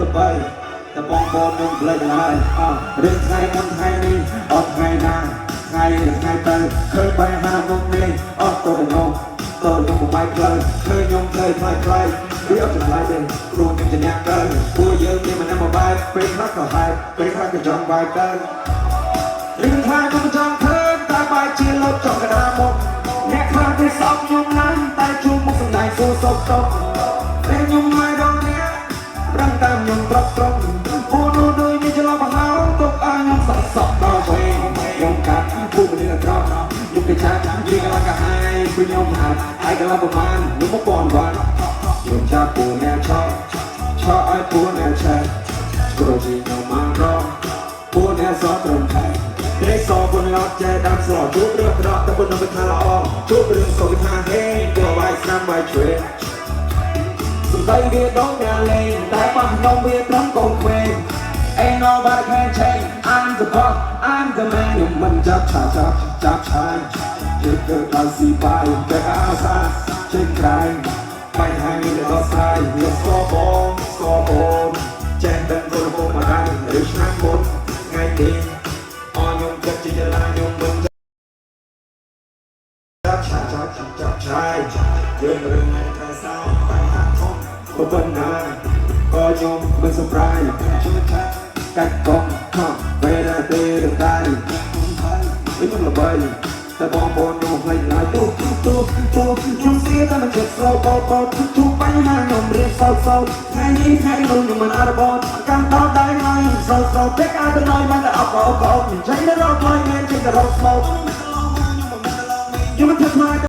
ល្បីតែបងប្អូននឹងផ្លេចហើយរឿងថ្ងៃមុនថ្ងៃនេះអត់ថ្ងៃណាថ្ងៃទៅឃើញបែរហាមុខនេះអត់ទៅក្នុងបាយផ្លូវឃើញខ្ញុំទៅផ្លាយវាអត់ចម្លែកទេព្រោះខ្ញុំជាអ្នកកើពួកយើងមានមិនណាមកបែបពេលខ្លះក៏ហែបពេលខ្លះក៏ចង់បាយកើរឿងថ្ងៃខ្ញុំចង់ឃើញតែបាយជាលោកចង់កណ្ដាលមុខអ្នកខ្លះគេសោកខ្ញុំណាស់តែជួបមុខសម្ដែងសួរសោកតបតែខ្ញុំមិនដល់អ្នករំតាមខ្ញុំត្រប់ពួកនោះដូចមានច្រឡំបង្ហោទុកឲ្យខ្ញុំសក់ដល់ពេលខ្ញុំកាត់ពួកមនុស្សត្រង់ខ្ញុំគេចាស់និយាយកន្លងកាហាយពីខ្ញុំហាត់ហើយកន្លងប្រមាណខ្ញុំមកបនវ៉ាន់ខ្ញុំចាប់ពួកអ្នកឆោឲ្យពួកអ្នកឆែកព្រោះជាខ្ញុំមករកពួកអ្នកសត្រឹមថែតែសពួកអ្នកអត់ចេះដាក់ស្រជួបរឿងក្រក់តែពួកអ្នកមិនថាល្អជួបរឿងសុខថាហេក៏បាយស្នាមបាយជ្រេសំដីវាដូចអ្នកលេងតែប៉ះក្នុងវាត្រង់កូនក្មេង Ain't nobody can change I'm the boss I'm the man ខ្ញុំមិនចាប់ឆាជាគឺដល់ស៊ីបាយតែអាសាចេញក្រែងបាយហាងនេះដល់ស្រាយវាស្គរបងចេះដឹងគោលបំណងឬឆ្នាំមុនថ្ងៃនេះអរខ្ញុំចិត្តជាចលាខ្ញុំមិនចាប់ឆាយើងរឿងតែសោបាយហាងធំប៉ុណ្ណាក៏ខ្ញុំមិនសម្រាយជួយថាកាច់កងពេលតែតែខ្ញុំល្បីតែបងប្អូនខ្ញុំផ្លេចឡើយទូខ្ញុំស្គាល់តែមិនចិត្តស្រូបបោជួបបញ្ហាខ្ញុំរៀនសោថ្ងៃនេះថ្ងៃនោះខ្ញុំមិនអត់បោកាន់ដល់ដៃហើយសោពេកអាចទៅណយមិនតែអបអបខ្ញុំចេញទៅរកផ្លូវមានចេញទៅរកស្មោកខ្ញុំមិនធ្វើខ្លាច